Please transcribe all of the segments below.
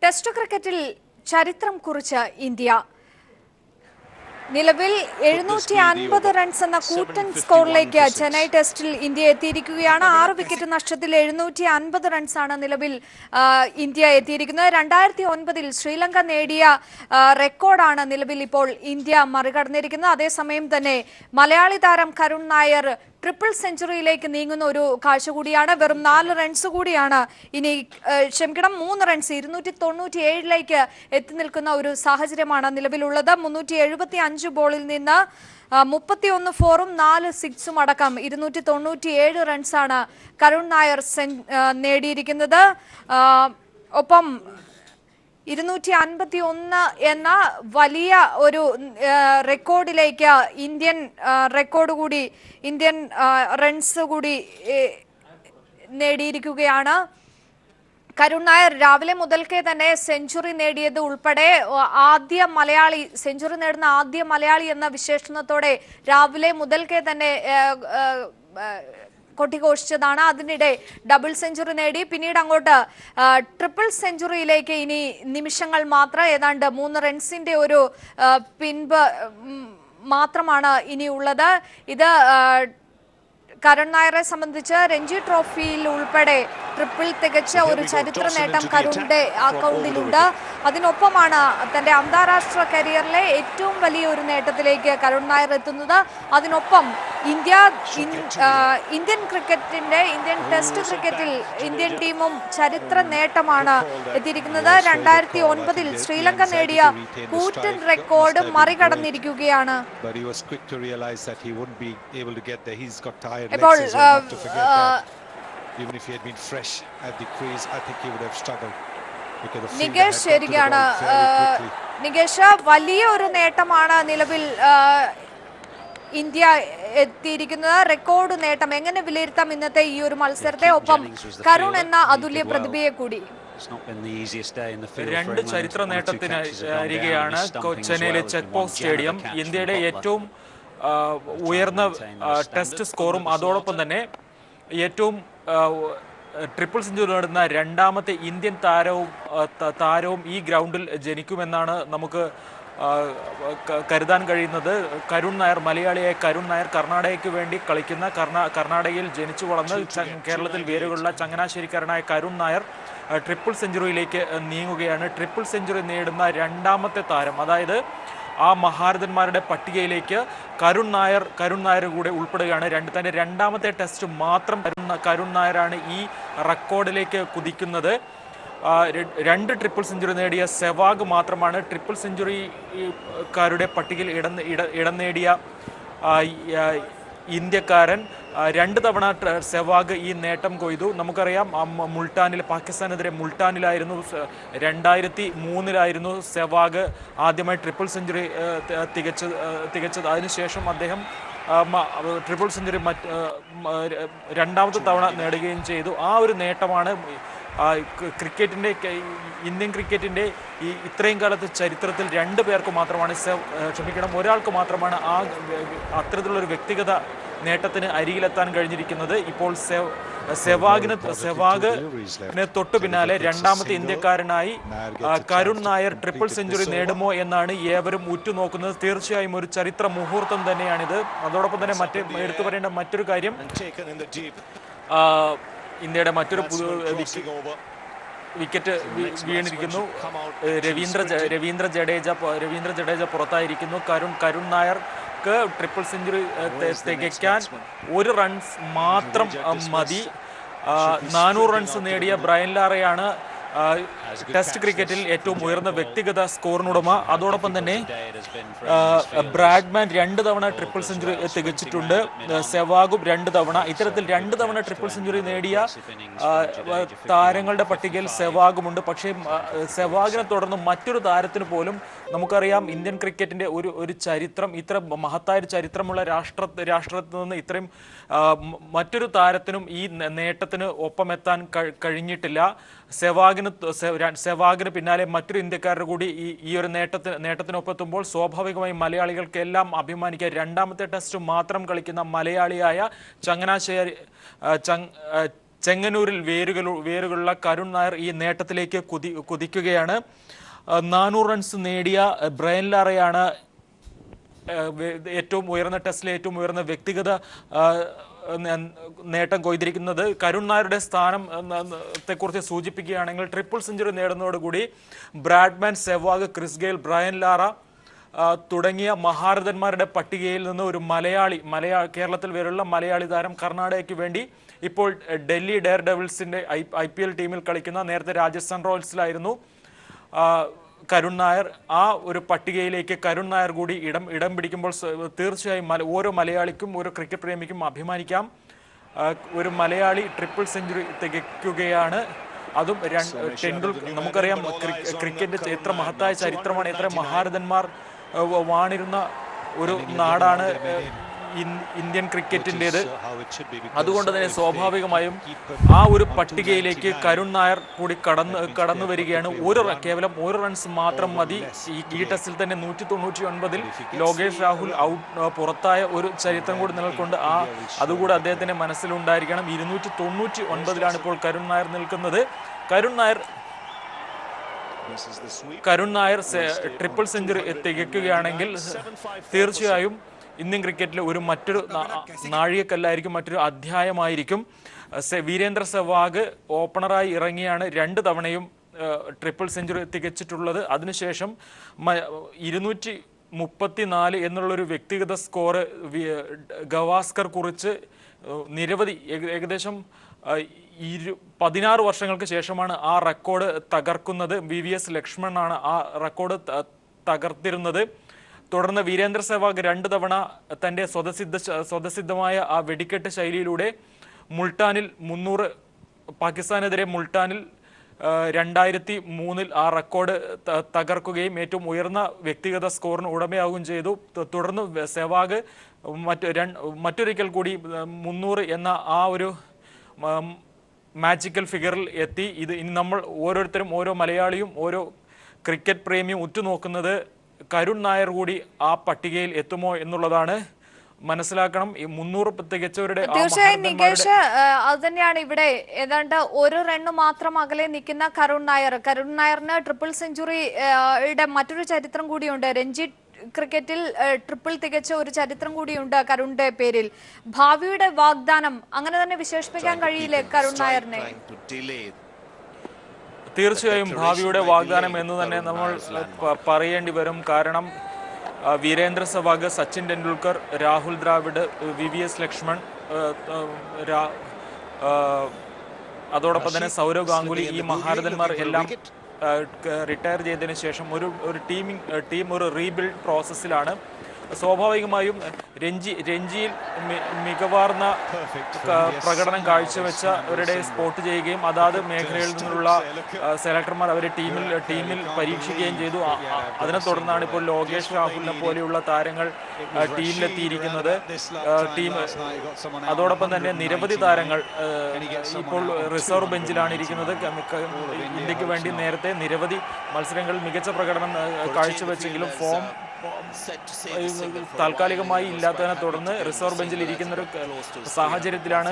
Test ക്രിക്കറ്റിൽ ചരിത്രം കുറിച്ച ഇന്ത്യ നിലവിൽ 750 റൺസ് എന്ന കൂറ്റൻ സ്കോറിലേക്ക് ചെന്നൈ ടെസ്റ്റിൽ ഇന്ത്യ എത്തിയിരിക്കുകയാണ്. 6 വിക്കറ്റ് നഷ്ടത്തിൽ 750 റൺസാണ് നിലവിൽ ഇന്ത്യ എത്തിയിരിക്കുന്നത്. 2009 ശ്രീലങ്ക നേടിയ റെക്കോർഡാണ് നിലവിൽ ഇപ്പോൾ ഇന്ത്യ മറികടന്നിരിക്കുന്നത്. അതേസമയം തന്നെ മലയാളി താരം കരുൺ നായർ ട്രിപ്പിൾ സെഞ്ചുറിയിലേക്ക് നീങ്ങുന്ന ഒരു കാഴ്ച കൂടിയാണ്. വെറും 4 റൺസ് കൂടിയാണ് ഇനി 3 റൺസ് 297ലേക്ക് എത്തി നിൽക്കുന്ന ഒരു സാഹചര്യമാണ് നിലവിലുള്ളത്. 375 ബോളിൽ നിന്ന് 31 ഫോറും 4 സിക്സും അടക്കം 297 റൺസാണ് കരുൺ നായർ നേടിയിരിക്കുന്നത്. ഒപ്പം 251 എന്ന വലിയ ഒരു റെക്കോർഡിലേക്ക് ഇന്ത്യൻ റൺസ് കൂടി നേടിയിരിക്കുകയാണ്. കരുൺ നായർ രാവിലെ മുതൽക്കേ തന്നെ സെഞ്ചുറി നേടിയത് ഉൾപ്പെടെ സെഞ്ചുറി നേടുന്ന ആദ്യ മലയാളി എന്ന വിശേഷണത്തോടെ രാവിലെ മുതൽക്കേ തന്നെ കൊട്ടിഘോഷിച്ചതാണ്. അതിനിടെ ഡബിൾ സെഞ്ചുറി നേടി. പിന്നീട് അങ്ങോട്ട് ട്രിപ്പിൾ സെഞ്ചുറിയിലേക്ക് ഇനി നിമിഷങ്ങൾ മാത്രം, ഏതാണ്ട് 3 റൺസിന്റെ ഒരു പിൻപ് മാത്രമാണ് ഇനി ഉള്ളത്. ഇത് കരുൺ നായരെ സംബന്ധിച്ച് രഞ്ജി ട്രോഫിയിൽ ഉൾപ്പെടെ ട്രിപ്പിൾ തികച്ച ഒരു ചരിത്ര നേട്ടം കരുണിന്റെ അക്കൗണ്ടിലുണ്ട്. അതിനൊപ്പമാണ് തന്റെ അന്താരാഷ്ട്ര കരിയറിലെ ഏറ്റവും വലിയ ഒരു നേട്ടത്തിലേക്ക് കരുൺ നായർ എത്തുന്നത്. അതിനൊപ്പം ഇന്ത്യൻ ടെസ്റ്റ് ക്രിക്കറ്റിൽ ഇന്ത്യൻ ടീമും ചരിത്ര നേട്ടമാണ് എത്തിയിരിക്കുന്നത്. 2009 ശ്രീലങ്ക നേടിയ കൂറ്റൻ റെക്കോർഡ് മറികടന്നിരിക്കുകയാണ്. ഇപ്പോൾ നികേഷ് ശരിയാണ്. നികേഷ്, വലിയ ഒരു നേട്ടമാണ് നിലവിൽ ഇന്ത്യ എത്തിയിരിക്കുന്നത്. റെക്കോർഡ് നേട്ടം എങ്ങനെ വിലയിരുത്താം ഇന്നത്തെ ഈ ഒരു മത്സരത്തെ? ഒപ്പം കരുൺ എന്ന അതുല്യ പ്രതിഭയെ കൂടി. 2 ചരിത്ര നേട്ടത്തിന് അരികെയാണ് ചെന്നൈയിലെ ചെക്പോസ്റ്റ് സ്റ്റേഡിയം. ഇന്ത്യയുടെ ഏറ്റവും ഉയർന്ന ടെസ്റ്റ് സ്കോറും അതോടൊപ്പം തന്നെ ഏറ്റവും ട്രിപ്പിൾ സെഞ്ചുറി നേടുന്ന 2ാമത്തെ ഇന്ത്യൻ താരവും ഈ ഗ്രൗണ്ടിൽ ജനിക്കുമെന്നാണ് നമുക്ക് കരുതാൻ കഴിയുന്നത്. കരുൺ നായർ, മലയാളിയായ കരുൺ നായർ, കർണാടകയ്ക്ക് വേണ്ടി കളിക്കുന്ന കർണാടകയിൽ ജനിച്ചു വളർന്ന് കേരളത്തിൽ വേരുകളുള്ള ചങ്ങനാശ്ശേരിക്കാരനായ കരുൺ നായർ ട്രിപ്പിൾ സെഞ്ചുറിയിലേക്ക് നീങ്ങുകയാണ്. ട്രിപ്പിൾ സെഞ്ചുറി നേടുന്ന 2ാമത്തെ താരം, അതായത് ആ മഹാരഥന്മാരുടെ പട്ടികയിലേക്ക് കരുൺ നായർ കൂടെ ഉൾപ്പെടുകയാണ്. തൻ്റെ 2ാമത്തെ ടെസ്റ്റ് മാത്രം കരുൺ നായരാണ് ഈ റെക്കോർഡിലേക്ക് കുതിക്കുന്നത്. 2 ട്രിപ്പിൾ സെഞ്ചുറി നേടിയ സെവാഗ് മാത്രമാണ് ട്രിപ്പിൾ സെഞ്ചുറിക്കാരുടെ പട്ടികയിൽ ഇടം നേടിയ ഇന്ത്യക്കാരൻ. 2 തവണ സെവാഗ് ഈ നേട്ടം കൊയ്തു. നമുക്കറിയാം, പാകിസ്ഥാനെതിരെ മുൾട്ടാനിലായിരുന്നു 2003 സെവാഗ് ആദ്യമായി ട്രിപ്പിൾ സെഞ്ചുറി തികച്ചത്. അതിനുശേഷം അദ്ദേഹം ട്രിപ്പിൾ സെഞ്ചുറി 2ാമത്തെ തവണ നേടുകയും ചെയ്തു. ആ ഒരു നേട്ടമാണ് ഇന്ത്യൻ ക്രിക്കറ്റിൻ്റെ ഈ ഇത്രയും കാലത്തെ ചരിത്രത്തിൽ 2 പേർക്ക് മാത്രമാണ് ഒരാൾക്ക് മാത്രമാണ് അത്തരത്തിലുള്ളൊരു വ്യക്തിഗത നേട്ടത്തിന് അരികിലെത്താൻ കഴിഞ്ഞിരിക്കുന്നത്. ഇപ്പോൾ സെവാഗിന് തൊട്ടു പിന്നാലെ 2ാമത്തെ ഇന്ത്യക്കാരനായി കരുൺ നായർ ട്രിപ്പിൾ സെഞ്ചുറി നേടുമോ എന്നാണ് ഏവരും ഉറ്റുനോക്കുന്നത്. തീർച്ചയായും ഒരു ചരിത്ര മുഹൂർത്തം തന്നെയാണിത്. അതോടൊപ്പം തന്നെ എടുത്തു പറയേണ്ട മറ്റൊരു കാര്യം, ഇന്ത്യയുടെ മറ്റൊരു വിക്കറ്റ് വീണിരിക്കുന്നു. രവീന്ദ്ര ജഡേജ പുറത്തായിരിക്കുന്നു. കരുൺ നായർക്ക് ട്രിപ്പിൾ സെഞ്ചുറി തികയ്ക്കാൻ 1 റൺസ് മാത്രം മതി. 400 റൺസ് നേടിയ ബ്രയൻ ലാറയാണ് ടെസ്റ്റ് ക്രിക്കറ്റിൽ ഏറ്റവും ഉയർന്ന വ്യക്തിഗത സ്കോറിനുടമ. അതോടൊപ്പം തന്നെ ബ്രാഡ്മാൻ 2 തവണ ട്രിപ്പിൾ സെഞ്ചുറി തികച്ചിട്ടുണ്ട്. സെവാഗും 2 തവണ. ഇത്തരത്തിൽ 2 തവണ ട്രിപ്പിൾ സെഞ്ചുറി നേടിയ താരങ്ങളുടെ പട്ടികയിൽ സെവാഗുമുണ്ട്. പക്ഷേ സെവാഗിനെ തുടർന്ന് മറ്റൊരു താരത്തിന് പോലും, നമുക്കറിയാം, ഇന്ത്യൻ ക്രിക്കറ്റിന്റെ ഒരു ചരിത്രം, ഇത്ര മഹത്തായ ചരിത്രമുള്ള രാഷ്ട്രത്തിൽ നിന്ന് ഇത്രയും മറ്റൊരു താരത്തിനും ഈ നേട്ടത്തിന് ഒപ്പമെത്താൻ കഴിഞ്ഞിട്ടില്ല. സെവാഗിന് പിന്നാലെ മറ്റൊരു ഇന്ത്യക്കാരുടെ കൂടി ഈ ഒരു നേട്ടത്തിനൊപ്പത്തുമ്പോൾ സ്വാഭാവികമായും മലയാളികൾക്ക് എല്ലാം അഭിമാനിക്കാൻ 2ാമത്തെ ടെസ്റ്റ് മാത്രം കളിക്കുന്ന മലയാളിയായ ചെങ്ങന്നൂരിൽ വേരുകളുള്ള കരുൺ നായർ ഈ നേട്ടത്തിലേക്ക് കുതിക്കുകയാണ്. 400 റൺസ് നേടിയ ബ്രയൻ ലാറയാണ് ഏറ്റവും ഉയർന്ന ടെസ്റ്റിലെ ഏറ്റവും ഉയർന്ന വ്യക്തിഗത നേട്ടം കൊയ്തിരിക്കുന്നത്. കരുൺ നായരുടെ സ്ഥാനത്തെക്കുറിച്ച് സൂചിപ്പിക്കുകയാണെങ്കിൽ ട്രിപ്പിൾ സെഞ്ചുറി നേടുന്നതോടുകൂടി Bradman, Sehwag, Chris Gayle, Brian Lara തുടങ്ങിയ മഹാരഥന്മാരുടെ പട്ടികയിൽ നിന്ന് ഒരു കേരളത്തിൽ വരെയുള്ള മലയാളി താരം കർണാടകയ്ക്ക് വേണ്ടി ഇപ്പോൾ ഡൽഹി ഡെയർ ഡെവിൾസിന്റെ IPL ടീമിൽ കളിക്കുന്ന, നേരത്തെ രാജസ്ഥാൻ റോയൽസിലായിരുന്നു കരുൺ നായർ. ആ ഒരു പട്ടികയിലേക്ക് കരുൺ നായർ കൂടി ഇടം പിടിക്കുമ്പോൾ തീർച്ചയായും ഓരോ മലയാളിക്കും, ഓരോ ക്രിക്കറ്റ് പ്രേമിക്കും അഭിമാനിക്കാം. ഒരു മലയാളി ട്രിപ്പിൾ സെഞ്ചുറി തികയ്ക്കുകയാണ്. അതും നമുക്കറിയാം ക്രിക്കറ്റ് എത്ര മഹത്തായ ചരിത്രമാണ്, എത്ര മഹാരഥന്മാർ വാണിരുന്ന ഒരു നാടാണ് ഇന്ത്യൻ ക്രിക്കറ്റിൻ്റെത്. അതുകൊണ്ട് തന്നെ സ്വാഭാവികമായും ആ ഒരു പട്ടികയിലേക്ക് കരുൺ നായർ കൂടി കടന്നു വരികയാണ്. കേവലം 1 റൺസ് മാത്രം മതി. ഈ ടെസ്റ്റിൽ തന്നെ 199-ൽ ലോകേഷ് രാഹുൽ പുറത്തായ ഒരു ചരിത്രം കൂടി നിലനിൽക്കൊണ്ട് അതുകൂടെ അദ്ദേഹത്തിന്റെ മനസ്സിലുണ്ടായിരിക്കണം. 299-ലാണ് ഇപ്പോൾ കരുൺ നായർ നിൽക്കുന്നത്. കരുൺ നായർ ട്രിപ്പിൾ സെഞ്ചുറി തികയ്ക്കുകയാണെങ്കിൽ തീർച്ചയായും ഇന്ത്യൻ ക്രിക്കറ്റിലെ മറ്റൊരു നാഴികക്കല്ലായിരിക്കും, മറ്റൊരു അധ്യായമായിരിക്കും. വീരേന്ദ്ര സെവാഗ് ഓപ്പണറായി ഇറങ്ങിയാണ് 2 തവണയും ട്രിപ്പിൾ സെഞ്ചുറി തികച്ചിട്ടുള്ളത്. അതിനുശേഷം 234 എന്നുള്ളൊരു വ്യക്തിഗത സ്കോർ ഗവാസ്കർ കുറിച്ച് നിരവധി ഏകദേശം 16 വർഷങ്ങൾക്ക് ശേഷമാണ് ആ റെക്കോർഡ് തകർക്കുന്നത്. VVS ലക്ഷ്മണനാണ് ആ റെക്കോർഡ് തകർത്തിരുന്നത്. തുടർന്ന് വീരേന്ദ്ര സെവാഗ് 2 തവണ തൻ്റെ സ്വതസിദ്ധമായ ആ വെടിക്കെട്ട് ശൈലിയിലൂടെ മുൾട്ടാനിൽ 300 പാകിസ്ഥാനെതിരെ മുൾട്ടാനിൽ 2003-ൽ ആ റെക്കോർഡ് തകർക്കുകയും ഏറ്റവും ഉയർന്ന വ്യക്തിഗത സ്കോറിന് ഉടമയാവുകയും ചെയ്തു. തുടർന്ന് സെവാഗ് മറ്റൊരിക്കൽ കൂടി 300 എന്ന ആ ഒരു മാജിക്കൽ ഫിഗറിൽ എത്തി. ഇനി നമ്മൾ ഓരോരുത്തരും, ഓരോ മലയാളിയും, ഓരോ ക്രിക്കറ്റ് പ്രേമിയും ഉറ്റുനോക്കുന്നത് കരുൺ നായർ കൂടി ആ പട്ടികയിൽ എത്തുമോ എന്നുള്ളതാണ്. മനസ്സിലാക്കണം, ഈ 300 തികച്ചവരുടെ തീർച്ചയായും നികേഷ്, അത് തന്നെയാണ് ഇവിടെ ഏതാണ്ട് 1 റണ്ണ് മാത്രം അകലെ നിൽക്കുന്ന കരുൺ നായറിന് ട്രിപ്പിൾ സെഞ്ചുറിയുടെ മറ്റൊരു ചരിത്രം കൂടിയുണ്ട്. രഞ്ജി ക്രിക്കറ്റിൽ ട്രിപ്പിൾ തികച്ച ഒരു ചരിത്രം കൂടിയുണ്ട് കരുണിന്റെ പേരിൽ. ഭാവിയുടെ വാഗ്ദാനം അങ്ങനെ തന്നെ വിശേഷിപ്പിക്കാൻ കഴിയില്ലേ കരുൺ നായറിനെ? തീർച്ചയായും ഭാവിയുടെ വാഗ്ദാനം എന്ന് തന്നെ നമ്മൾ പറയേണ്ടി വരും. കാരണം വീരേന്ദ്ര സെവാഗ്, സച്ചിൻ ടെണ്ടുൽക്കർ, രാഹുൽ ദ്രാവിഡ്, VVS ലക്ഷ്മൺ, അതോടൊപ്പം തന്നെ സൗരവ് ഗാംഗുലി, ഈ മഹാരഥന്മാർ എല്ലാം റിട്ടയർ ചെയ്തതിനു ശേഷം ഒരു ടീം ഒരു റീബിൽഡ് പ്രോസസ്സിലാണ്. സ്വാഭാവികമായും രഞ്ജിയിൽ മികവാർന്ന പ്രകടനം കാഴ്ചവെച്ചവരുടെ സ്പോട്ട് ചെയ്യുകയും അതാത് മേഖലകളിൽ നിന്നുള്ള സെലക്ടർമാർ അവരെ ടീമിൽ പരീക്ഷിക്കുകയും ചെയ്തു. അതിനെ തുടർന്നാണ് ഇപ്പോൾ ലോകേഷ് രാഹുലിനെ പോലെയുള്ള താരങ്ങൾ ടീമിലെത്തിയിരിക്കുന്നത്. അതോടൊപ്പം തന്നെ നിരവധി താരങ്ങൾ ഇപ്പോൾ റിസർവ് ബെഞ്ചിലാണ് ഇരിക്കുന്നത്. ഇന്ത്യക്ക് വേണ്ടി നേരത്തെ നിരവധി മത്സരങ്ങളിൽ മികച്ച പ്രകടനം കാഴ്ചവെച്ചെങ്കിലും ഫോം താൽക്കാലികമായി ഇല്ലാത്തതിനെ തുടർന്ന് റിസർവ് ബെഞ്ചിൽ ഇരിക്കുന്ന ഒരു സാഹചര്യത്തിലാണ്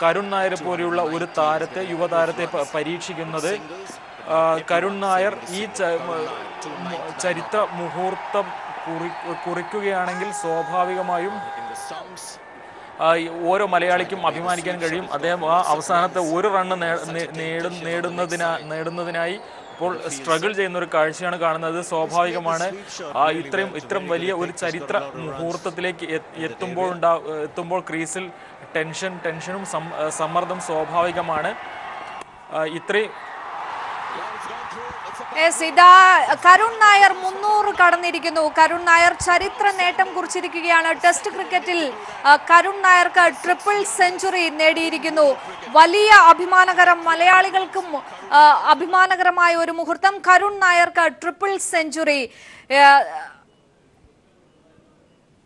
കരുൺ നായർ പോലെയുള്ള ഒരു യുവതാരത്തെ പരീക്ഷിക്കുന്നത്. കരുൺ നായർ ഈ ചരിത്ര മുഹൂർത്തം കുറിക്കുകയാണെങ്കിൽ സ്വാഭാവികമായും ഓരോ മലയാളിക്കും അഭിമാനിക്കാൻ കഴിയും. അദ്ദേഹം ആ അവസാനത്തെ 1 റണ്ണ് നേടുന്നതിനായി ഇപ്പോൾ സ്ട്രഗിൾ ചെയ്യുന്ന ഒരു കാഴ്ചയാണ് കാണുന്നത്. സ്വാഭാവികമാണ് ഇത്രയും വലിയ ഒരു ചരിത്ര മുഹൂർത്തത്തിലേക്ക് എത്തുമ്പോൾ ക്രീസിൽ ടെൻഷനും സമ്മർദ്ദം സ്വാഭാവികമാണ്. ഇതാ കരുൺ നായർ 300 കടന്നിരിക്കുന്നു. കരുൺ നായർ ചരിത്ര നേട്ടം കുറിച്ചിരിക്കുകയാണ്. ടെസ്റ്റ് ക്രിക്കറ്റിൽ കരുൺ നായർക്ക് ട്രിപ്പിൾ സെഞ്ചുറി നേടിയിരിക്കുന്നു. വലിയ അഭിമാനകരം, മലയാളികൾക്കും അഭിമാനകരമായ ഒരു മുഹൂർത്തം. കരുൺ നായർക്ക് ട്രിപ്പിൾ സെഞ്ചുറി.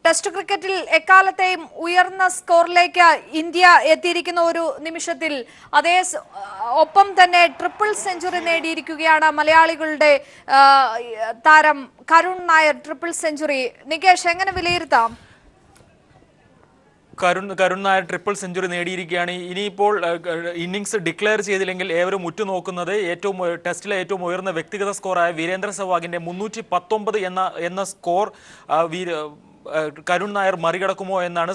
ടെസ്റ്റ് ക്രിക്കറ്റിൽ എക്കാലത്തെയും ഉയർന്ന സ്കോറിലേക്ക് ഇന്ത്യ എത്തിയിരിക്കുന്ന ഒരു നിമിഷത്തിൽ ഒപ്പം തന്നെ ട്രിപ്പിൾ സെഞ്ചുറി നേടിയിരിക്കുകയാണ് മലയാളികളുടെ താരം കരുൺ നായർ. ട്രിപ്പിൾ സെഞ്ചുറി നികേഷ് എങ്ങനെ വിലയിരുത്താം? കരുൺ നായർ ട്രിപ്പിൾ സെഞ്ചുറി നേടിയിരിക്കുകയാണ്. ഇനിയിപ്പോൾ ഇന്നിംഗ്സ് ഡിക്ലെയർ ചെയ്തില്ലെങ്കിൽ ഏവരും ഉറ്റുനോക്കുന്നത് ടെസ്റ്റിലെ ഏറ്റവും ഉയർന്ന വ്യക്തിഗത സ്കോറായ വീരേന്ദ്ര സെവാഗിന്റെ 319 എന്ന സ്കോർ കരുൺ നായർ മറികടക്കുമോ എന്നാണ്.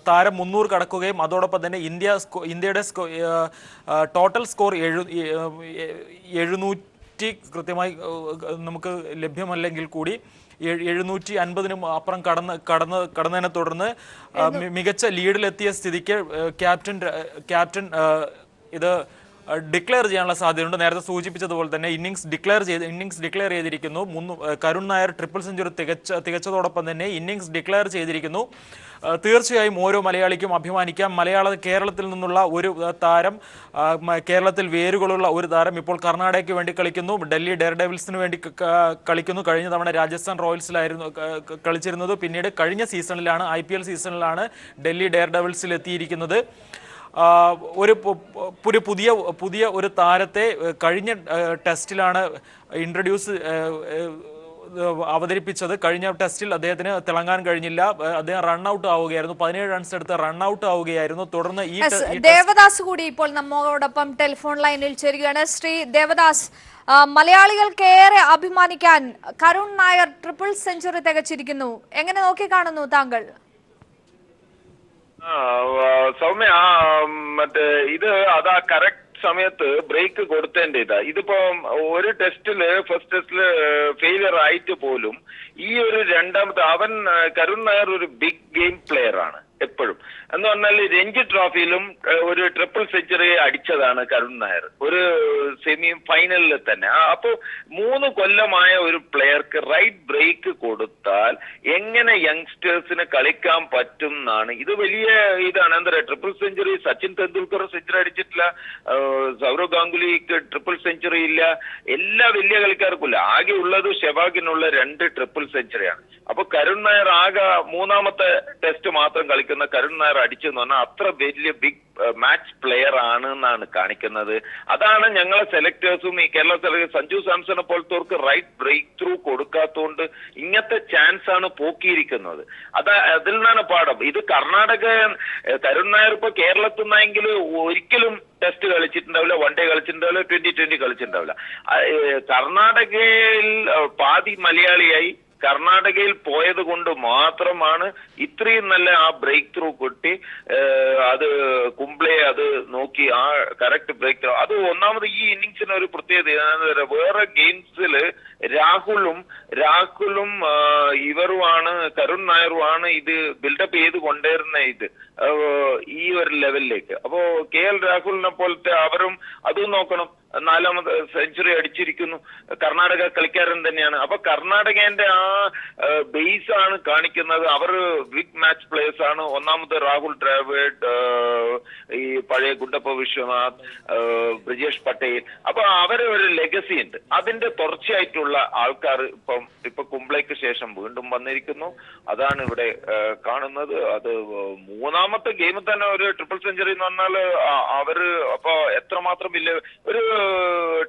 താരം 300 കടക്കുകയും അതോടൊപ്പം തന്നെ ഇന്ത്യയുടെ ടോട്ടൽ സ്കോർ 700 കൃത്യമായി നമുക്ക് ലഭ്യമല്ലെങ്കിൽ കൂടി 750 അപ്പുറം കടന്നതിനെ തുടർന്ന് മികച്ച ലീഡിലെത്തിയ സ്ഥിതിക്ക് ക്യാപ്റ്റൻ ഇത് ഡിക്ലെയർ ചെയ്യാനുള്ള സാധ്യതയുണ്ട്. നേരത്തെ സൂചിപ്പിച്ചതുപോലെ തന്നെ ഇന്നിംഗ്സ് ഡിക്ലെയർ ചെയ്തിരിക്കുന്നു. കരുൺ നായർ ട്രിപ്പിൾ സെഞ്ചുറി തികച്ചതോടൊപ്പം തന്നെ ഇന്നിംഗ്സ് ഡിക്ലെയർ ചെയ്തിരിക്കുന്നു. തീർച്ചയായും ഓരോ മലയാളിക്കും അഭിമാനിക്കാം. കേരളത്തിൽ നിന്നുള്ള ഒരു താരം, കേരളത്തിൽ വേരുകളുള്ള ഒരു താരം ഇപ്പോൾ കർണാടകയ്ക്ക് വേണ്ടി കളിക്കുന്നു. ഡൽഹി ഡെയർ ഡെവിൾസിന് വേണ്ടി കളിക്കുന്നു. കഴിഞ്ഞ തവണ രാജസ്ഥാൻ റോയൽസിലായിരുന്നു കളിച്ചിരുന്നത്. പിന്നീട് കഴിഞ്ഞ സീസണിലാണ്, IPL സീസണിലാണ് ഡൽഹി ഡെയർ ഡെവിൾസിൽ എത്തിയിരിക്കുന്നത്. ഒരു പുതിയ ഒരു താരത്തെ കഴിഞ്ഞ ടെസ്റ്റിലാണ് അവതരിപ്പിച്ചത്. കഴിഞ്ഞ ടെസ്റ്റിൽ അദ്ദേഹത്തിന് തിളങ്ങാൻ കഴിഞ്ഞില്ല. അദ്ദേഹം റൺഔട്ട് ആവുകയായിരുന്നു. 17 റൺസ് എടുത്ത് റൺഔട്ട് ആവുകയായിരുന്നു. തുടർന്ന് ദേവദാസ് കൂടി ഇപ്പോൾ നമ്മോടൊപ്പം ടെലിഫോൺ ലൈനിൽ ചേരുകയാണ്. ശ്രീ ദേവദാസ്, മലയാളികൾക്ക് ഏറെ അഭിമാനിക്കാൻ കരുൺ നായർ ട്രിപ്പിൾ സെഞ്ചുറി തികച്ചിരിക്കുന്നു. എങ്ങനെ നോക്കിക്കാണുന്നു താങ്കൾ? സൗമ്യ, മറ്റേ അതാ കറക്റ്റ് സമയത്ത് ബ്രേക്ക് കൊടുത്തേണ്ട ഇതിപ്പോ ഒരു ടെസ്റ്റില് ഫസ്റ്റ് ടെസ്റ്റില് ഫെയിലിയർ ആയിട്ട് പോലും ഈ ഒരു രണ്ടാമത്തെ കരുൺ നായർ ഒരു ബിഗ് ഗെയിം പ്ലെയർ ആണ് എപ്പോഴും. എന്ന് പറഞ്ഞാൽ രഞ്ജി ട്രോഫിയിലും ഒരു ട്രിപ്പിൾ സെഞ്ചുറി അടിച്ചതാണ് കരുൺ നായർ, ഒരു സെമി ഫൈനലിൽ തന്നെ. അപ്പോ 3 കൊല്ലമായ ഒരു പ്ലെയർക്ക് റൈറ്റ് ബ്രേക്ക് കൊടുത്താൽ എങ്ങനെ യങ്സ്റ്റേഴ്സിന് കളിക്കാൻ പറ്റും എന്നാണ്. ഇത് വലിയ ഇതാണ്. എന്താ പറയുക, triple century Sachin Tendulkar century അടിച്ചിട്ടില്ല, സൗരവ് ഗാംഗുലിക്ക് ട്രിപ്പിൾ സെഞ്ചുറി ഇല്ല, എല്ലാ വലിയ കളിക്കാർക്കും ഇല്ല. ആകെ ഉള്ളത് ഷെവാഗിനുള്ള 2 ട്രിപ്പിൾ സെഞ്ചുറിയാണ്. അപ്പൊ കരുൺ നായർ ആകെ 3ാമത്തെ ടെസ്റ്റ് മാത്രം കളിക്കുന്ന കരുൺ നായർ അടിച്ചെന്ന് പറഞ്ഞാൽ അത്ര വലിയ ബിഗ് മാച്ച് പ്ലെയർ ആണ് എന്നാണ് കാണിക്കുന്നത്. അതാണ് ഞങ്ങളെ സെലക്ടേഴ്സും ഈ കേരള സഞ്ജു സാംസണെ പോലത്തവർക്ക് റൈറ്റ് ബ്രേക്ക് ത്രൂ കൊടുക്കാത്തതുകൊണ്ട് ഇങ്ങനത്തെ ചാൻസ് ആണ് പോക്കിയിരിക്കുന്നത്. അതിൽ നിന്നാണ് പാഠം. ഇത് കരുൺ നായർ ഇപ്പൊ കേരളത്തിൽ നിന്നെങ്കിൽ ഒരിക്കലും ടെസ്റ്റ് കളിച്ചിട്ടുണ്ടാവില്ല, വൺ ഡേ കളിച്ചിട്ടുണ്ടാവില്ല, 2020 കളിച്ചിട്ടുണ്ടാവില്ല. കർണാടകയിൽ പാതി മലയാളിയായി കർണാടകയിൽ പോയത് കൊണ്ട് മാത്രമാണ് ഇത്രയും നല്ല ആ ബ്രേക്ക് ത്രൂ കിട്ടി. അത് കുംബ്ലെ അത് നോക്കി ആ കറക്റ്റ് ബ്രേക്ക് ത്രൂ. അത് ഒന്നാമത് ഈ ഇന്നിങ്സിന് ഒരു പ്രത്യേകത. വേറെ ഗെയിംസില് രാഹുലും ഇവരുമാണ്, കരുൺ നായറുമാണ് ഇത് ബിൽഡപ്പ് ചെയ്ത് കൊണ്ടുവരുന്ന ഈ ഒരു ലെവലിലേക്ക്. അപ്പോ KL രാഹുലിനെ പോലത്തെ അവരും അതും നോക്കണം. 4ാമത് സെഞ്ചുറി അടിച്ചിരിക്കുന്നു. കർണാടക കളിക്കാരൻ തന്നെയാണ്. അപ്പൊ കർണാടകന്റെ ആ ബേസ് ആണ് കാണിക്കുന്നത്. അവർ ബിഗ് മാച്ച് പ്ലേയേഴ്സ് ആണ്. ഒന്നാമത് രാഹുൽ ദ്രാവിഡ്, ഈ പഴയ ഗുണ്ടപ്പ വിശ്വനാഥ്, ബ്രിജേഷ് പട്ടേൽ. അപ്പൊ അവരെ ഒരു ലെഗസി ഉണ്ട്. അതിന്റെ തുടർച്ചയായിട്ടുള്ള ആൾക്കാർ ഇപ്പൊ കുംബ്ലെക്ക് ശേഷം വീണ്ടും വന്നിരിക്കുന്നു. അതാണ് ഇവിടെ കാണുന്നത്. അത് 3ാമത്തെ ഗെയിമിൽ തന്നെ ഒരു ട്രിപ്പിൾ സെഞ്ചുറി എന്ന് പറഞ്ഞാൽ അവര് അപ്പൊ എത്രമാത്രം വലിയ ഒരു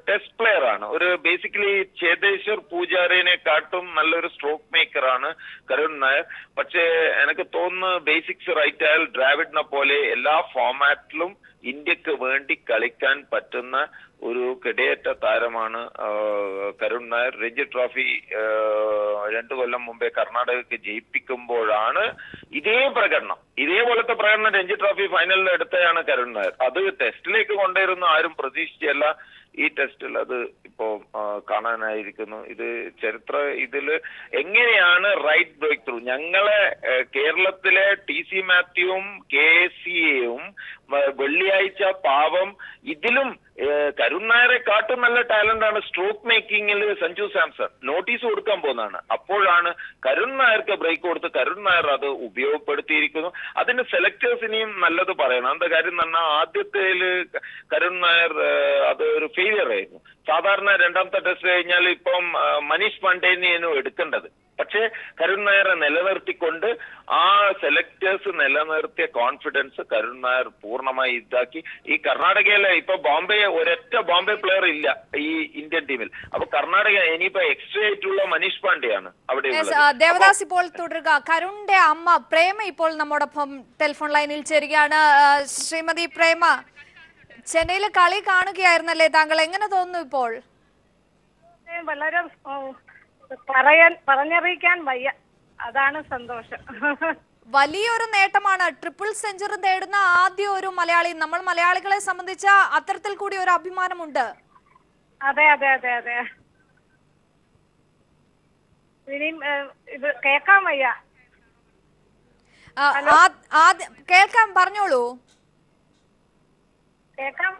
ടെസ്റ്റ് പ്ലെയർ ആണ്. ഒരു ബേസിക്കലി ചേതേശ്വർ പൂജാരനെ കാട്ടും നല്ലൊരു സ്ട്രോക്ക് മേക്കർ ആണ് കരുൺ നായർ. പക്ഷേ എനിക്ക് തോന്നുന്നു ബേസിക്സ് റൈറ്റ് ആയാൽ ദ്രാവിഡിനെ പോലെ എല്ലാ ഫോമാറ്റിലും ഇന്ത്യക്ക് വേണ്ടി കളിക്കാൻ പറ്റുന്ന ഒരു കിടയേറ്റ താരമാണ് കരുൺ നായർ. രഞ്ജി ട്രോഫി 2 കൊല്ലം മുമ്പേ കർണാടകക്ക് ജയിപ്പിക്കുമ്പോഴാണ് ഇതേപോലത്തെ പ്രകടനം രഞ്ജി ട്രോഫി ഫൈനലിൽ എടുത്തതാണ് കരുൺ നായർ. അത് ടെസ്റ്റിലേക്ക് കൊണ്ടുവരുന്ന ആരും പ്രതീക്ഷിച്ചല്ല. ഈ ടെസ്റ്റിൽ അത് ഇപ്പോ കാണാനായിരിക്കുന്നു. ഇത് ഇതില് എങ്ങനെയാണ് റൈറ്റ് ബ്രേക്ക് ത്രൂ. ഞങ്ങളെ കേരളത്തിലെ TC മാത്യുവും KCAയും വെള്ളിയാഴ്ച പാവം ഇതിലും കരുൺ നായരെ കാട്ടും നല്ല ടാലന്റ് ആണ് സ്ട്രോക്ക് മേക്കിങ്ങിൽ സഞ്ജു സാംസൺ. നോട്ടീസ് കൊടുക്കാൻ പോകുന്നതാണ്. അപ്പോഴാണ് കരുൺ നായർക്ക് ബ്രേക്ക് കൊടുത്ത് കരുൺ നായർ അത് ഉപയോഗപ്പെടുത്തിയിരിക്കുന്നു. അതിന് സെലക്ടേഴ്സിനെയും നല്ലത് പറയണം. എന്താ കാര്യം എന്ന് പറഞ്ഞാൽ ആദ്യത്തേല് കരുൺ നായർ അത് ഒരു ഫെയിലിയർ ആയിരുന്നു. സാധാരണ രണ്ടാമത്തെ ടെസ്റ്റ് കഴിഞ്ഞാൽ ഇപ്പം മനീഷ് പാണ്ഡേനെയാണ് എടുക്കേണ്ടത്. പക്ഷേ കരുൺ നായരെ നിലനിർത്തിക്കൊണ്ട് ആ സെലക്ടേഴ്സ് നിലനിർത്തിയ കോൺഫിഡൻസ് കരുൺ നായർ പൂർണ്ണമായി ഇതാക്കി. ഈ കർണാടകയിലെ ഇപ്പൊ ഒരൊറ്റ ബോംബെ പ്ലെയർ ഇല്ല ഈ ഇന്ത്യൻ ടീമിൽ. അപ്പൊ കർണാടക ഇനിയിപ്പോ എക്സ്ട്രാ ആയിട്ടുള്ള മനീഷ് പാണ്ഡെയാണ് അവിടെ. ദേവദാസ് ഇപ്പോൾ തുടരുക. കരുണിന്റെ അമ്മ പ്രേമ ഇപ്പോൾ നമ്മോടൊപ്പം ടെലിഫോൺ ലൈനിൽ ചേരുകയാണ്. ശ്രീമതി പ്രേമ, ചെന്നൈയിലെ കളി കാണുകയായിരുന്നല്ലേ താങ്കൾ? എങ്ങനെ തോന്നുന്നു ഇപ്പോൾ? വളരെ പറഞ്ഞറിയിക്കാൻ വയ്യ, അതാണ് സന്തോഷം. വലിയൊരു നേട്ടമാണ്. ട്രിപ്പിൾ സെഞ്ചുറി നേടുന്ന ആദ്യ ഒരു മലയാളി. നമ്മൾ മലയാളികളെ സംബന്ധിച്ച അത്തരത്തിൽ കൂടി ഒരു അഭിമാനമുണ്ട്. അതെ അതെ അതെ അതെ, ഇനിയും ഇത് കേൾക്കാൻ വയ്യ. കേൾക്കാം, പറഞ്ഞോളൂ. കേൾക്കാം.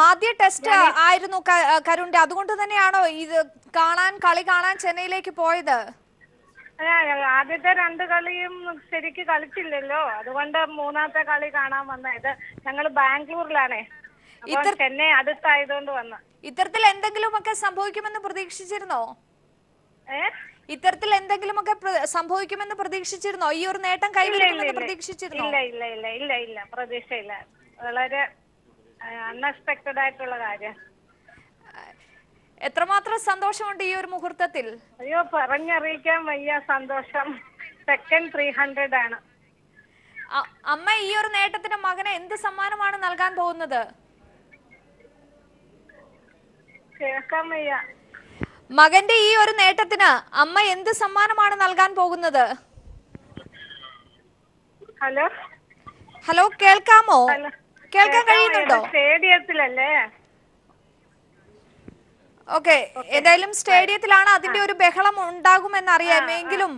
ആദ്യ ടെസ്റ്റ് ആയിരുന്നു കരുണിന്റെ, അതുകൊണ്ട് തന്നെയാണോ ഇത് കളി കാണാൻ ചെന്നൈയിലേക്ക് പോയത്? ആദ്യത്തെ 2 കളിയും ശരിക്ക് കളിച്ചില്ലല്ലോ, അതുകൊണ്ട് മൂന്നാമത്തെ കളി കാണാൻ വന്ന. ഇത് ഞങ്ങൾ ബാംഗ്ലൂരിലാണേ, ചെന്നൈ അടുത്തായതുകൊണ്ട് വന്ന. ഇത്തരത്തിൽ എന്തെങ്കിലുമൊക്കെ സംഭവിക്കുമെന്ന് പ്രതീക്ഷിച്ചിരുന്നോ? ഇത്തരത്തിൽ എന്തെങ്കിലുമൊക്കെ സംഭവിക്കുമെന്ന് പ്രതീക്ഷിച്ചിരുന്നോ? ഈ ഒരു നേട്ടം കൈവരിക്കുമെന്ന് പ്രതീക്ഷിച്ചിരുന്നോ? ഇല്ല ഇല്ല ഇല്ല ഇല്ല ഇല്ല, പ്രതീക്ഷയില്ല. വളരെ അൺഎക്സ്പെക്ടഡ് ആയിട്ടുള്ള കാര്യം. എത്രമാത്രം സന്തോഷമുണ്ട് ഈ ഒരു മുഹൂർത്തത്തിൽ? അയ്യോ, പറഞ്ഞറിയിക്കാൻ വയ്യ സന്തോഷം. സെക്കൻഡ് 300 ആണ്. അമ്മ ഈ ഒരു നേട്ടത്തിന് മകന് എന്ത് സമ്മാനമാണ് നൽകാൻ പോകുന്നത്? കേൾക്കാൻ വയ്യ. മകന്റെ ഈ ഒരു നേട്ടത്തിന് അമ്മ എന്ത് സമ്മാനമാണ് നൽകാൻ പോകുന്നത്? ഹലോ ഹലോ, കേൾക്കാമോ? കേൾക്കാൻ കഴിയുന്നുണ്ടോ? സ്റ്റേഡിയത്തിലല്ലേ? ഓക്കെ, ഏതായാലും സ്റ്റേഡിയത്തിലാണ്. അതിന്റെ ഒരു ബഹളം ഉണ്ടാകുമെന്ന് അറിയാം. എങ്കിലും